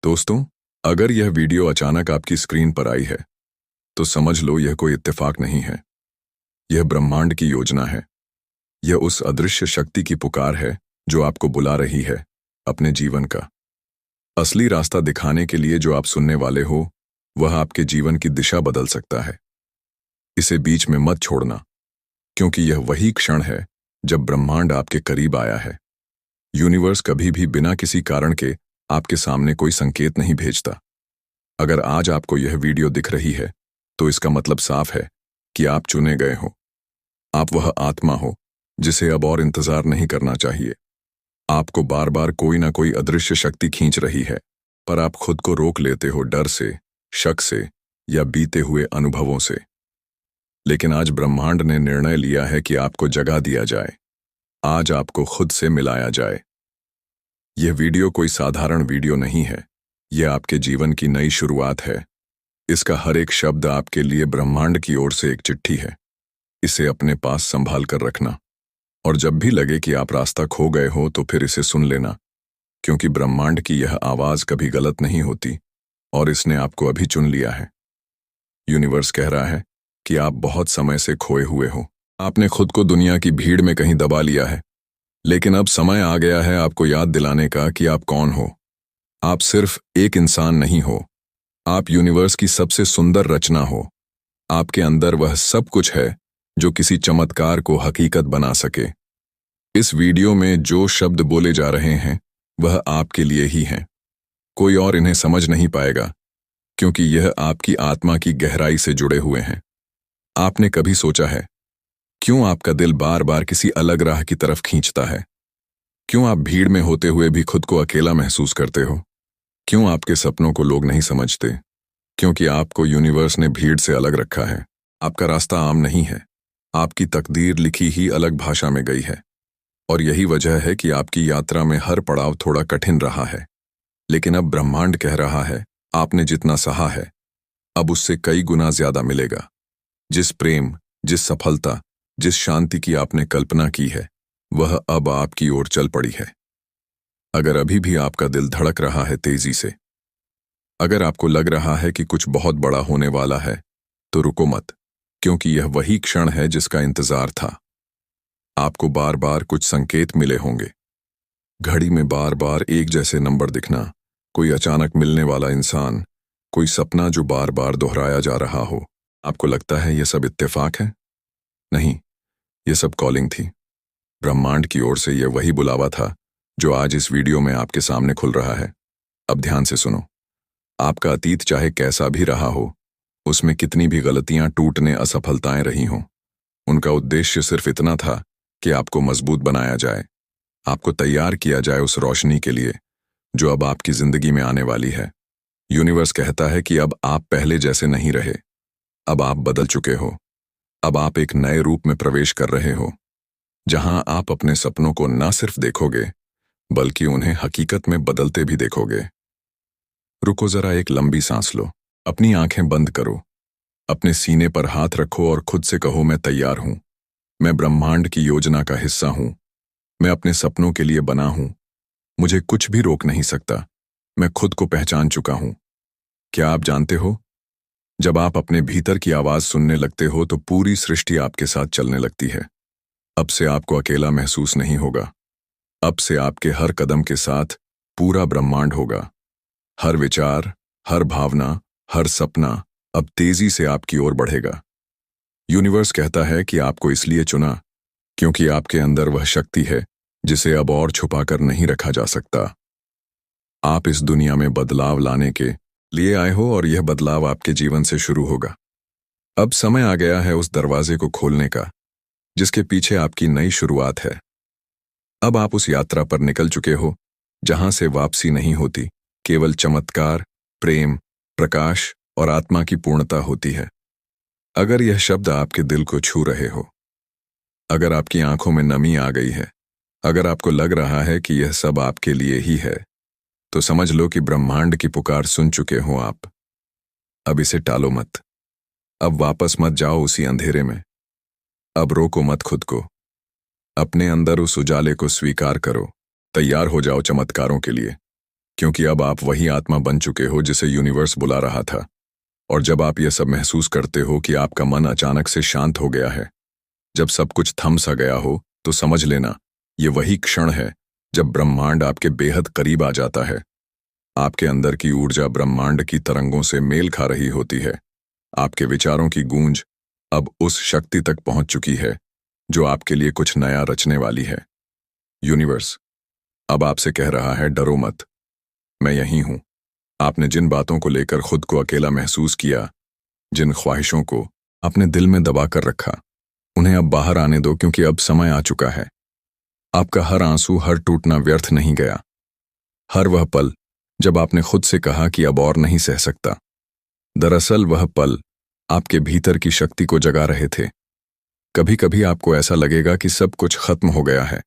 दोस्तों, अगर यह वीडियो अचानक आपकी स्क्रीन पर आई है, तो समझ लो यह कोई इत्तेफाक नहीं है। यह ब्रह्मांड की योजना है। यह उस अदृश्य शक्ति की पुकार है जो आपको बुला रही है अपने जीवन का असली रास्ता दिखाने के लिए। जो आप सुनने वाले हो, वह आपके जीवन की दिशा बदल सकता है। इसे बीच में मत छोड़ना, क्योंकि यह वही क्षण है जब ब्रह्मांड आपके करीब आया है। यूनिवर्स कभी भी बिना किसी कारण के आपके सामने कोई संकेत नहीं भेजता। अगर आज आपको यह वीडियो दिख रही है, तो इसका मतलब साफ है कि आप चुने गए हो। आप वह आत्मा हो जिसे अब और इंतजार नहीं करना चाहिए। आपको बार बार कोई ना कोई अदृश्य शक्ति खींच रही है, पर आप खुद को रोक लेते हो डर से, शक से या बीते हुए अनुभवों से। लेकिन आज ब्रह्मांड ने निर्णय लिया है कि आपको जगा दिया जाए। आज आपको खुद से मिलाया जाए। यह वीडियो कोई साधारण वीडियो नहीं है। यह आपके जीवन की नई शुरुआत है। इसका हर एक शब्द आपके लिए ब्रह्मांड की ओर से एक चिट्ठी है। इसे अपने पास संभाल कर रखना, और जब भी लगे कि आप रास्ता खो गए हो, तो फिर इसे सुन लेना, क्योंकि ब्रह्मांड की यह आवाज कभी गलत नहीं होती और इसने आपको अभी चुन लिया है। यूनिवर्स कह रहा है कि आप बहुत समय से खोए हुए हो। आपने खुद को दुनिया की भीड़ में कहीं दबा लिया है, लेकिन अब समय आ गया है आपको याद दिलाने का कि आप कौन हो। आप सिर्फ एक इंसान नहीं हो, आप यूनिवर्स की सबसे सुंदर रचना हो। आपके अंदर वह सब कुछ है जो किसी चमत्कार को हकीकत बना सके। इस वीडियो में जो शब्द बोले जा रहे हैं, वह आपके लिए ही हैं। कोई और इन्हें समझ नहीं पाएगा, क्योंकि यह आपकी आत्मा की गहराई से जुड़े हुए हैं। आपने कभी सोचा है, क्यों आपका दिल बार बार किसी अलग राह की तरफ खींचता है? क्यों आप भीड़ में होते हुए भी खुद को अकेला महसूस करते हो? क्यों आपके सपनों को लोग नहीं समझते? क्योंकि आपको यूनिवर्स ने भीड़ से अलग रखा है। आपका रास्ता आम नहीं है। आपकी तकदीर लिखी ही अलग भाषा में गई है, और यही वजह है कि आपकी यात्रा में हर पड़ाव थोड़ा कठिन रहा है। लेकिन अब ब्रह्मांड कह रहा है, आपने जितना सहा है, अब उससे कई गुना ज्यादा मिलेगा। जिस प्रेम, जिस सफलता, जिस शांति की आपने कल्पना की है, वह अब आपकी ओर चल पड़ी है। अगर अभी भी आपका दिल धड़क रहा है तेजी से, अगर आपको लग रहा है कि कुछ बहुत बड़ा होने वाला है, तो रुको मत, क्योंकि यह वही क्षण है जिसका इंतजार था। आपको बार बार कुछ संकेत मिले होंगे। घड़ी में बार बार एक जैसे नंबर दिखना, कोई अचानक मिलने वाला इंसान, कोई सपना जो बार बार दोहराया जा रहा हो। आपको लगता है यह सब इत्तेफाक है? नहीं, यह सब कॉलिंग थी। ब्रह्मांड की ओर से यह वही बुलावा था जो आज इस वीडियो में आपके सामने खुल रहा है। अब ध्यान से सुनो। आपका अतीत चाहे कैसा भी रहा हो, उसमें कितनी भी गलतियां, टूटने, असफलताएं रही हों, उनका उद्देश्य सिर्फ इतना था कि आपको मजबूत बनाया जाए, आपको तैयार किया जाए उस रोशनी के लिए जो अब आपकी जिंदगी में आने वाली है। यूनिवर्स कहता है कि अब आप पहले जैसे नहीं रहे। अब आप बदल चुके हो। अब आप एक नए रूप में प्रवेश कर रहे हो, जहां आप अपने सपनों को न सिर्फ देखोगे, बल्कि उन्हें हकीकत में बदलते भी देखोगे। रुको जरा, एक लंबी सांस लो। अपनी आंखें बंद करो। अपने सीने पर हाथ रखो और खुद से कहो, मैं तैयार हूं। मैं ब्रह्मांड की योजना का हिस्सा हूं। मैं अपने सपनों के लिए बना हूं। मुझे कुछ भी रोक नहीं सकता। मैं खुद को पहचान चुका हूं। क्या आप जानते हो, जब आप अपने भीतर की आवाज सुनने लगते हो, तो पूरी सृष्टि आपके साथ चलने लगती है। अब से आपको अकेला महसूस नहीं होगा। अब से आपके हर कदम के साथ पूरा ब्रह्मांड होगा। हर विचार, हर भावना, हर सपना अब तेजी से आपकी ओर बढ़ेगा। यूनिवर्स कहता है कि आपको इसलिए चुना क्योंकि आपके अंदर वह शक्ति है जिसे अब और छुपाकर नहीं रखा जा सकता। आप इस दुनिया में बदलाव लाने के लिए आए हो, और यह बदलाव आपके जीवन से शुरू होगा। अब समय आ गया है उस दरवाजे को खोलने का जिसके पीछे आपकी नई शुरुआत है। अब आप उस यात्रा पर निकल चुके हो जहां से वापसी नहीं होती। केवल चमत्कार, प्रेम, प्रकाश और आत्मा की पूर्णता होती है। अगर यह शब्द आपके दिल को छू रहे हो, अगर आपकी आंखों में नमी आ गई है, अगर आपको लग रहा है कि यह सब आपके लिए ही है, तो समझ लो कि ब्रह्मांड की पुकार सुन चुके हो आप। अब इसे टालो मत। अब वापस मत जाओ उसी अंधेरे में। अब रोको मत खुद को। अपने अंदर उस उजाले को स्वीकार करो। तैयार हो जाओ चमत्कारों के लिए। क्योंकि अब आप वही आत्मा बन चुके हो जिसे यूनिवर्स बुला रहा था। और जब आप यह सब महसूस करते हो कि आपका मन अचानक से शांत हो गया है, जब सब कुछ थम सा गया हो, तो समझ लेना ये वही क्षण है जब ब्रह्मांड आपके बेहद करीब आ जाता है। आपके अंदर की ऊर्जा ब्रह्मांड की तरंगों से मेल खा रही होती है। आपके विचारों की गूंज अब उस शक्ति तक पहुंच चुकी है जो आपके लिए कुछ नया रचने वाली है। यूनिवर्स अब आपसे कह रहा है, डरो मत, मैं यहीं हूं। आपने जिन बातों को लेकर खुद को अकेला महसूस किया, जिन ख्वाहिशों को आपने दिल में दबा कर रखा, उन्हें अब बाहर आने दो, क्योंकि अब समय आ चुका है। आपका हर आंसू, हर टूटना व्यर्थ नहीं गया। हर वह पल जब आपने खुद से कहा कि अब और नहीं सह सकता, दरअसल वह पल आपके भीतर की शक्ति को जगा रहे थे। कभी कभी आपको ऐसा लगेगा कि सब कुछ खत्म हो गया है,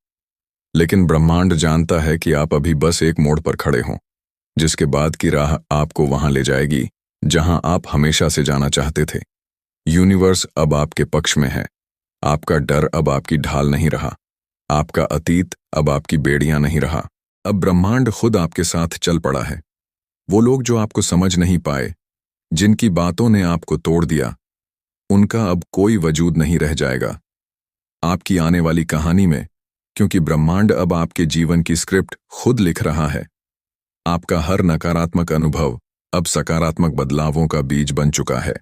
लेकिन ब्रह्मांड जानता है कि आप अभी बस एक मोड़ पर खड़े हों, जिसके बाद की राह आपको वहां ले जाएगी जहां आप हमेशा से जाना चाहते थे। यूनिवर्स अब आपके पक्ष में है। आपका डर अब आपकी ढाल नहीं रहा। आपका अतीत अब आपकी बेड़ियां नहीं रहा। अब ब्रह्मांड खुद आपके साथ चल पड़ा है। वो लोग जो आपको समझ नहीं पाए, जिनकी बातों ने आपको तोड़ दिया, उनका अब कोई वजूद नहीं रह जाएगा आपकी आने वाली कहानी में, क्योंकि ब्रह्मांड अब आपके जीवन की स्क्रिप्ट खुद लिख रहा है। आपका हर नकारात्मक अनुभव अब सकारात्मक बदलावों का बीज बन चुका है।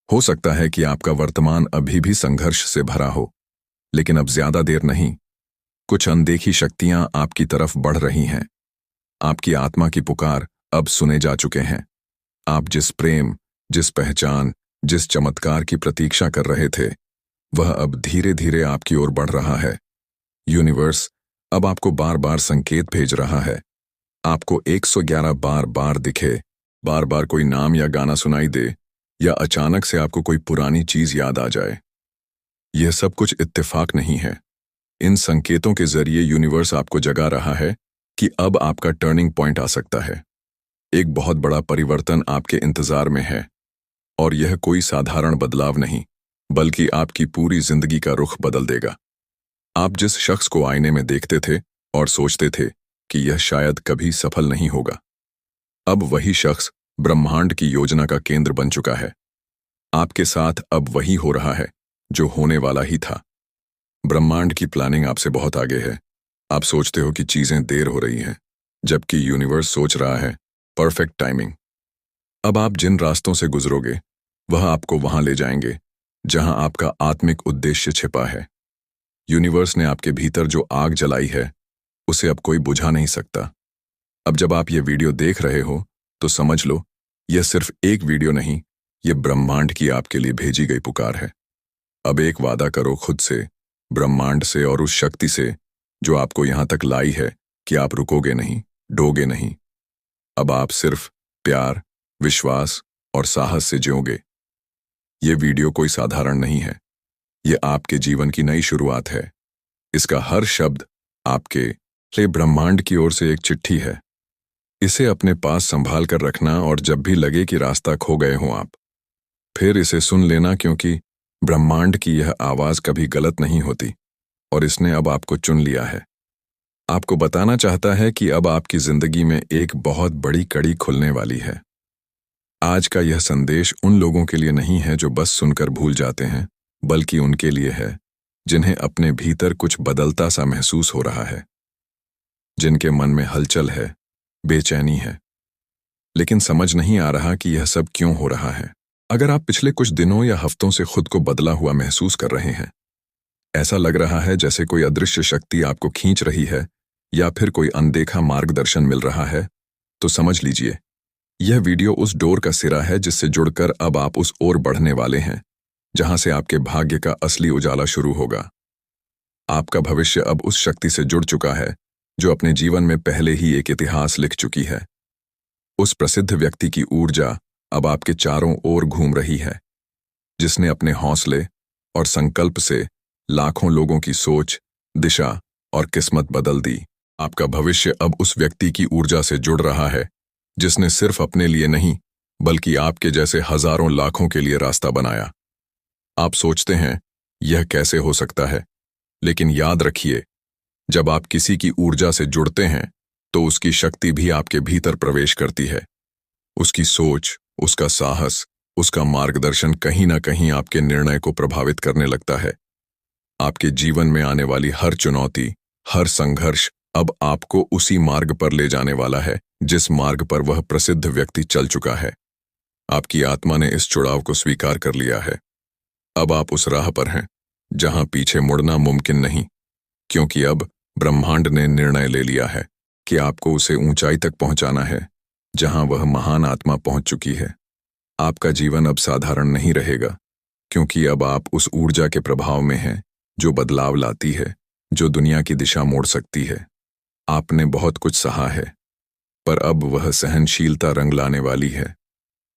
हो सकता है कि आपका वर्तमान अभी भी संघर्ष से भरा हो, लेकिन अब ज्यादा देर नहीं। कुछ अनदेखी शक्तियां आपकी तरफ बढ़ रही हैं। आपकी आत्मा की पुकार अब सुने जा चुके हैं। आप जिस प्रेम, जिस पहचान, जिस चमत्कार की प्रतीक्षा कर रहे थे, वह अब धीरे धीरे आपकी ओर बढ़ रहा है। यूनिवर्स अब आपको बार बार संकेत भेज रहा है। आपको 111 बार बार दिखे, बार बार कोई नाम या गाना सुनाई दे, या अचानक से आपको कोई पुरानी चीज याद आ जाए। यह सब कुछ इत्तेफाक नहीं है। इन संकेतों के जरिए यूनिवर्स आपको जगा रहा है कि अब आपका टर्निंग पॉइंट आ सकता है। एक बहुत बड़ा परिवर्तन आपके इंतजार में है, और यह कोई साधारण बदलाव नहीं, बल्कि आपकी पूरी जिंदगी का रुख बदल देगा। आप जिस शख्स को आईने में देखते थे और सोचते थे कि यह शायद कभी सफल नहीं होगा, अब वही शख्स ब्रह्मांड की योजना का केंद्र बन चुका है। आपके साथ अब वही हो रहा है जो होने वाला ही था। ब्रह्मांड की प्लानिंग आपसे बहुत आगे है। आप सोचते हो कि चीजें देर हो रही हैं, जबकि यूनिवर्स सोच रहा है परफेक्ट टाइमिंग। अब आप जिन रास्तों से गुजरोगे, वह आपको वहां ले जाएंगे जहां आपका आत्मिक उद्देश्य छिपा है। यूनिवर्स ने आपके भीतर जो आग जलाई है, उसे अब कोई बुझा नहीं सकता। अब जब आप ये वीडियो देख रहे हो, तो समझ लो यह सिर्फ एक वीडियो नहीं, यह ब्रह्मांड की आपके लिए भेजी गई पुकार है। अब एक वादा करो खुद से, ब्रह्मांड से और उस शक्ति से जो आपको यहां तक लाई है, कि आप रुकोगे नहीं, डोगे नहीं। अब आप सिर्फ प्यार, विश्वास और साहस से जियोगे। ये वीडियो कोई साधारण नहीं है। ये आपके जीवन की नई शुरुआत है। इसका हर शब्द आपके लिए ब्रह्मांड की ओर से एक चिट्ठी है। इसे अपने पास संभाल कर रखना, और जब भी लगे कि रास्ता खो गए हो आप, फिर इसे सुन लेना, क्योंकि ब्रह्मांड की यह आवाज कभी गलत नहीं होती, और इसने अब आपको चुन लिया है। आपको बताना चाहता है कि अब आपकी जिंदगी में एक बहुत बड़ी कड़ी खुलने वाली है। आज का यह संदेश उन लोगों के लिए नहीं है जो बस सुनकर भूल जाते हैं, बल्कि उनके लिए है जिन्हें अपने भीतर कुछ बदलता सा महसूस हो रहा है, जिनके मन में हलचल है, बेचैनी है, लेकिन समझ नहीं आ रहा कि यह सब क्यों हो रहा है। अगर आप पिछले कुछ दिनों या हफ्तों से खुद को बदला हुआ महसूस कर रहे हैं, ऐसा लग रहा है जैसे कोई अदृश्य शक्ति आपको खींच रही है, या फिर कोई अनदेखा मार्गदर्शन मिल रहा है, तो समझ लीजिए यह वीडियो उस डोर का सिरा है जिससे जुड़कर अब आप उस ओर बढ़ने वाले हैं जहां से आपके भाग्य का असली उजाला शुरू होगा। आपका भविष्य अब उस शक्ति से जुड़ चुका है जो अपने जीवन में पहले ही एक इतिहास लिख चुकी है। उस प्रसिद्ध व्यक्ति की ऊर्जा अब आपके चारों ओर घूम रही है, जिसने अपने हौसले और संकल्प से लाखों लोगों की सोच, दिशा और किस्मत बदल दी। आपका भविष्य अब उस व्यक्ति की ऊर्जा से जुड़ रहा है जिसने सिर्फ अपने लिए नहीं, बल्कि आपके जैसे हजारों लाखों के लिए रास्ता बनाया। आप सोचते हैं यह कैसे हो सकता है, लेकिन याद रखिए, जब आप किसी की ऊर्जा से जुड़ते हैं, तो उसकी शक्ति भी आपके भीतर प्रवेश करती है। उसकी सोच, उसका साहस, उसका मार्गदर्शन कहीं ना कहीं आपके निर्णय को प्रभावित करने लगता है। आपके जीवन में आने वाली हर चुनौती, हर संघर्ष अब आपको उसी मार्ग पर ले जाने वाला है जिस मार्ग पर वह प्रसिद्ध व्यक्ति चल चुका है। आपकी आत्मा ने इस चुड़ाव को स्वीकार कर लिया है। अब आप उस राह पर हैं जहां पीछे मुड़ना मुमकिन नहीं, क्योंकि अब ब्रह्मांड ने निर्णय ले लिया है कि आपको उसे ऊंचाई तक पहुंचाना है जहां वह महान आत्मा पहुंच चुकी है। आपका जीवन अब साधारण नहीं रहेगा, क्योंकि अब आप उस ऊर्जा के प्रभाव में हैं जो बदलाव लाती है, जो दुनिया की दिशा मोड़ सकती है। आपने बहुत कुछ सहा है, पर अब वह सहनशीलता रंग लाने वाली है।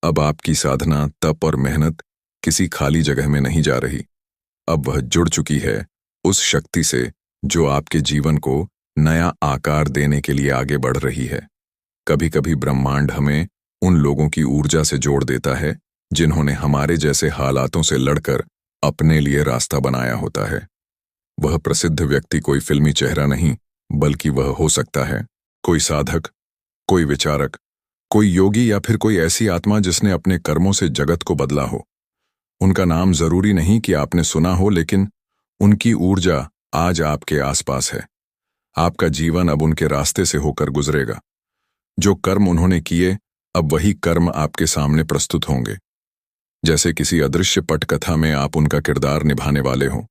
अब आपकी साधना, तप और मेहनत किसी खाली जगह में नहीं जा रही। अब वह जुड़ चुकी है उस शक्ति से जो आपके जीवन को नया आकार देने के लिए आगे बढ़ रही है। कभी कभी ब्रह्मांड हमें उन लोगों की ऊर्जा से जोड़ देता है जिन्होंने हमारे जैसे हालातों से लड़कर अपने लिए रास्ता बनाया होता है। वह प्रसिद्ध व्यक्ति कोई फिल्मी चेहरा नहीं, बल्कि वह हो सकता है कोई साधक, कोई विचारक, कोई योगी या फिर कोई ऐसी आत्मा जिसने अपने कर्मों से जगत को बदला हो। उनका नाम जरूरी नहीं कि आपने सुना हो, लेकिन उनकी ऊर्जा आज आपके आसपास है। आपका जीवन अब उनके रास्ते से होकर गुजरेगा। जो कर्म उन्होंने किए, अब वही कर्म आपके सामने प्रस्तुत होंगे। जैसे किसी अदृश्य पटकथा में आप उनका किरदार निभाने वाले हो।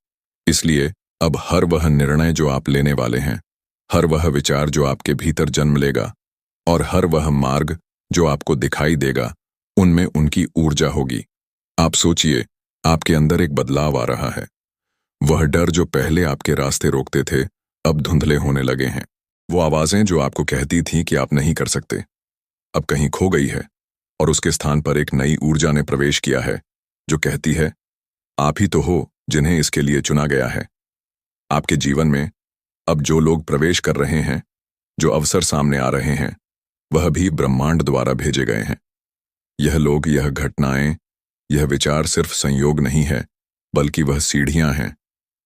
इसलिए अब हर वह निर्णय जो आप लेने वाले हैं, हर वह विचार जो आपके भीतर जन्म लेगा और हर वह मार्ग जो आपको दिखाई देगा, उनमें उनकी ऊर्जा होगी। आप सोचिए, आपके अंदर एक बदलाव आ रहा है। वह डर जो पहले आपके रास्ते रोकते थे, अब धुंधले होने लगे हैं। वो आवाजें जो आपको कहती थीं कि आप नहीं कर सकते, अब कहीं खो गई है और उसके स्थान पर एक नई ऊर्जा ने प्रवेश किया है जो कहती है, आप ही तो हो जिन्हें इसके लिए चुना गया है। आपके जीवन में अब जो लोग प्रवेश कर रहे हैं, जो अवसर सामने आ रहे हैं, वह भी ब्रह्मांड द्वारा भेजे गए हैं। यह लोग, यह घटनाएं, यह विचार सिर्फ संयोग नहीं है, बल्कि वह सीढ़ियां हैं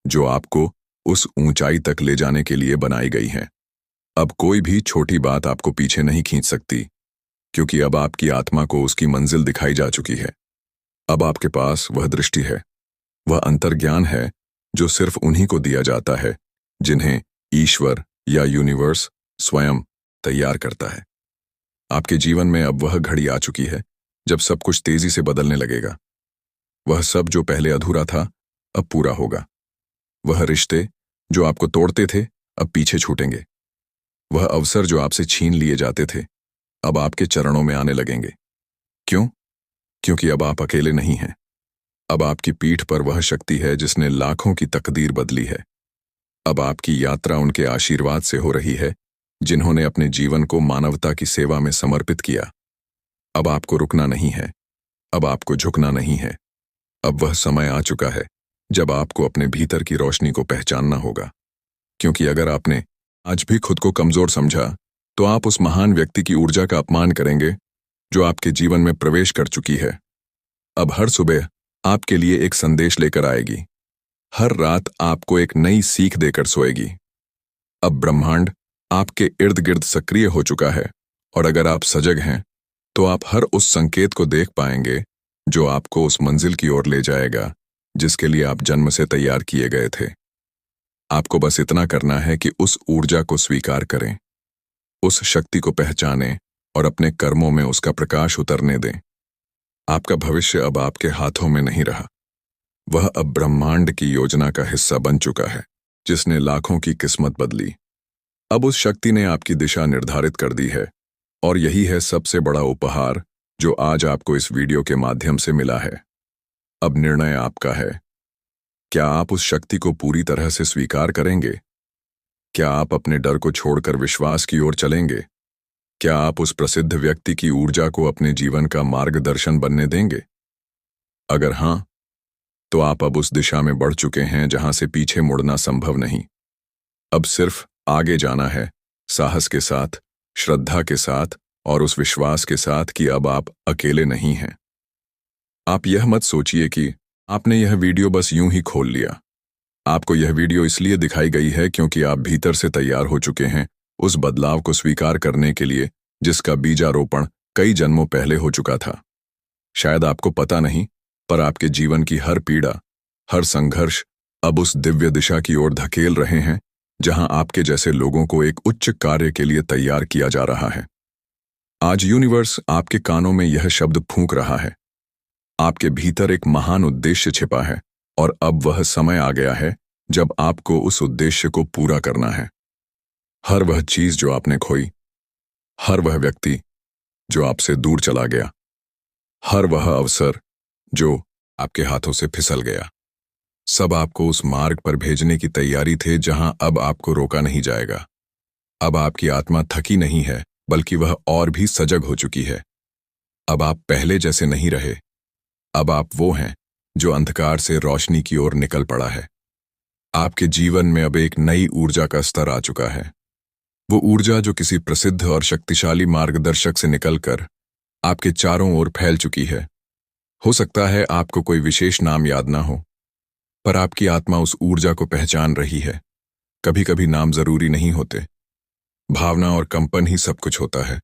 जो आपको उस ऊंचाई तक ले जाने के लिए बनाई गई हैं। अब कोई भी छोटी बात आपको पीछे नहीं खींच सकती, क्योंकि अब आपकी आत्मा को उसकी मंजिल दिखाई जा चुकी है। अब आपके पास वह दृष्टि है, वह अंतर्ज्ञान है जो सिर्फ उन्हीं को दिया जाता है जिन्हें ईश्वर या यूनिवर्स स्वयं तैयार करता है। आपके जीवन में अब वह घड़ी आ चुकी है जब सब कुछ तेजी से बदलने लगेगा। वह सब जो पहले अधूरा था, अब पूरा होगा। वह रिश्ते जो आपको तोड़ते थे, अब पीछे छूटेंगे। वह अवसर जो आपसे छीन लिए जाते थे, अब आपके चरणों में आने लगेंगे। क्यों? क्योंकि अब आप अकेले नहीं हैं। अब आपकी पीठ पर वह शक्ति है जिसने लाखों की तकदीर बदली है। अब आपकी यात्रा उनके आशीर्वाद से हो रही है जिन्होंने अपने जीवन को मानवता की सेवा में समर्पित किया। अब आपको रुकना नहीं है, अब आपको झुकना नहीं है। अब वह समय आ चुका है जब आपको अपने भीतर की रोशनी को पहचानना होगा, क्योंकि अगर आपने आज भी खुद को कमजोर समझा, तो आप उस महान व्यक्ति की ऊर्जा का अपमान करेंगे जो आपके जीवन में प्रवेश कर चुकी है। अब हर सुबह आपके लिए एक संदेश लेकर आएगी, हर रात आपको एक नई सीख देकर सोएगी। अब ब्रह्मांड आपके इर्द गिर्द सक्रिय हो चुका है, और अगर आप सजग हैं तो आप हर उस संकेत को देख पाएंगे जो आपको उस मंजिल की ओर ले जाएगा जिसके लिए आप जन्म से तैयार किए गए थे। आपको बस इतना करना है कि उस ऊर्जा को स्वीकार करें, उस शक्ति को पहचानें और अपने कर्मों में उसका प्रकाश उतरने दें। आपका भविष्य अब आपके हाथों में नहीं रहा, वह अब ब्रह्मांड की योजना का हिस्सा बन चुका है जिसने लाखों की किस्मत बदली। अब उस शक्ति ने आपकी दिशा निर्धारित कर दी है, और यही है सबसे बड़ा उपहार जो आज आपको इस वीडियो के माध्यम से मिला है। अब निर्णय आपका है। क्या आप उस शक्ति को पूरी तरह से स्वीकार करेंगे? क्या आप अपने डर को छोड़कर विश्वास की ओर चलेंगे? क्या आप उस प्रसिद्ध व्यक्ति की ऊर्जा को अपने जीवन का मार्गदर्शन बनने देंगे? अगर हां, तो आप अब उस दिशा में बढ़ चुके हैं जहां से पीछे मुड़ना संभव नहीं। अब सिर्फ आगे जाना है, साहस के साथ, श्रद्धा के साथ और उस विश्वास के साथ कि अब आप अकेले नहीं हैं। आप यह मत सोचिए कि आपने यह वीडियो बस यूं ही खोल लिया। आपको यह वीडियो इसलिए दिखाई गई है क्योंकि आप भीतर से तैयार हो चुके हैं उस बदलाव को स्वीकार करने के लिए जिसका बीजारोपण कई जन्मों पहले हो चुका था। शायद आपको पता नहीं, पर आपके जीवन की हर पीड़ा, हर संघर्ष अब उस दिव्य दिशा की ओर धकेल रहे हैं जहां आपके जैसे लोगों को एक उच्च कार्य के लिए तैयार किया जा रहा है। आज यूनिवर्स आपके कानों में यह शब्द फूंक रहा है, आपके भीतर एक महान उद्देश्य छिपा है और अब वह समय आ गया है जब आपको उस उद्देश्य को पूरा करना है। हर वह चीज जो आपने खोई, हर वह व्यक्ति जो आपसे दूर चला गया, हर वह अवसर जो आपके हाथों से फिसल गया, सब आपको उस मार्ग पर भेजने की तैयारी थे जहां अब आपको रोका नहीं जाएगा। अब आपकी आत्मा थकी नहीं है, बल्कि वह और भी सजग हो चुकी है। अब आप पहले जैसे नहीं रहे। अब आप वो हैं जो अंधकार से रोशनी की ओर निकल पड़ा है। आपके जीवन में अब एक नई ऊर्जा का स्तर आ चुका है। वो ऊर्जा जो किसी प्रसिद्ध और शक्तिशाली मार्गदर्शक से निकलकर आपके चारों ओर फैल चुकी है। हो सकता है आपको कोई विशेष नाम याद ना हो, पर आपकी आत्मा उस ऊर्जा को पहचान रही है। कभी कभी नाम जरूरी नहीं होते, भावना और कंपन ही सब कुछ होता है।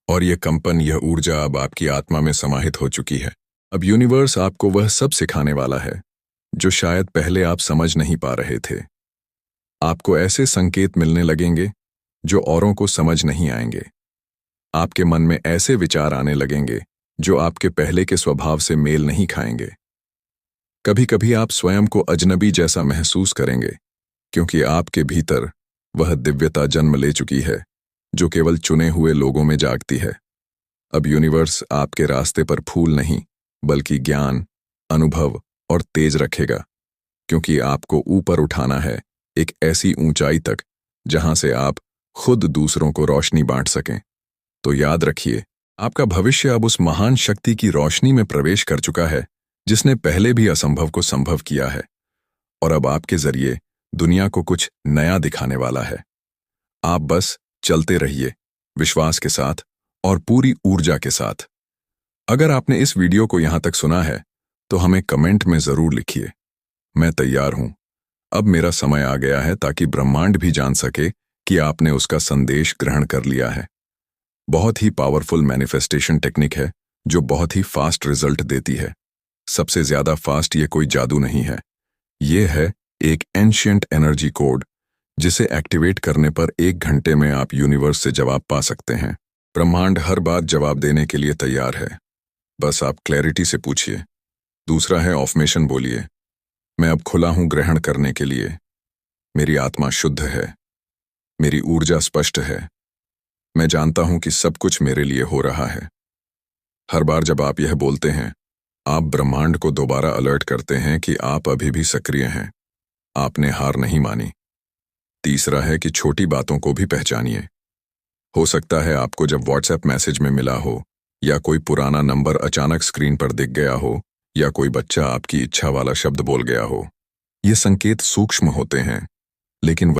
और यह कंपन, यह ऊर्जा अब आपकी आत्मा में समाहित हो चुकी है। अब यूनिवर्स आपको वह सब सिखाने वाला है जो शायद पहले आप समझ नहीं पा रहे थे। आपको ऐसे संकेत मिलने लगेंगे जो औरों को समझ नहीं आएंगे। आपके मन में ऐसे विचार आने लगेंगे जो आपके पहले के स्वभाव से मेल नहीं खाएंगे। कभी कभी आप स्वयं को अजनबी जैसा महसूस करेंगे, क्योंकि आपके भीतर वह दिव्यता जन्म ले चुकी है जो केवल चुने हुए लोगों में जागती है। अब यूनिवर्स आपके रास्ते पर फूल नहीं, बल्कि ज्ञान, अनुभव और तेज रखेगा, क्योंकि आपको ऊपर उठाना है, एक ऐसी ऊंचाई तक जहां से आप खुद दूसरों को रोशनी बांट सकें। तो याद रखिए, आपका भविष्य अब उस महान शक्ति की रोशनी में प्रवेश कर चुका है जिसने पहले भी असंभव को संभव किया है, और अब आपके जरिए दुनिया को कुछ नया दिखाने वाला है। आप बस चलते रहिए, विश्वास के साथ और पूरी ऊर्जा के साथ। अगर आपने इस वीडियो को यहां तक सुना है तो हमें कमेंट में जरूर लिखिए, मैं तैयार हूं। अब मेरा समय आ गया है ताकि ब्रह्मांड भी जान सके कि आपने उसका संदेश ग्रहण कर लिया है। बहुत ही पावरफुल मैनिफेस्टेशन टेक्निक है जो बहुत ही फास्ट रिजल्ट देती है। सबसे ज्यादा फास्ट ये कोई जादू नहीं है, ये है एक एंशिएंट एनर्जी कोड जिसे एक्टिवेट करने पर 1 घंटे में आप यूनिवर्स से जवाब पा सकते हैं। ब्रह्मांड हर बात जवाब देने के लिए तैयार है, बस आप क्लैरिटी से पूछिए। दूसरा है ऑफर्मेशन बोलिए, मैं अब खुला हूं ग्रहण करने के लिए। मेरी आत्मा शुद्ध है, मेरी ऊर्जा स्पष्ट है, मैं जानता हूं कि सब कुछ मेरे लिए हो रहा है। हर बार जब आप यह बोलते हैं, आप ब्रह्मांड को दोबारा अलर्ट करते हैं कि आप अभी भी सक्रिय हैं, आपने हार नहीं मानी। तीसरा है कि छोटी बातों को भी पहचानिए। हो सकता है आपको जब व्हाट्सएप मैसेज में मिला हो, या कोई पुराना नंबर अचानक स्क्रीन पर दिख गया हो, या कोई बच्चा आपकी इच्छा वाला शब्द बोल गया हो। ये संकेत सूक्ष्म होते हैं, लेकिन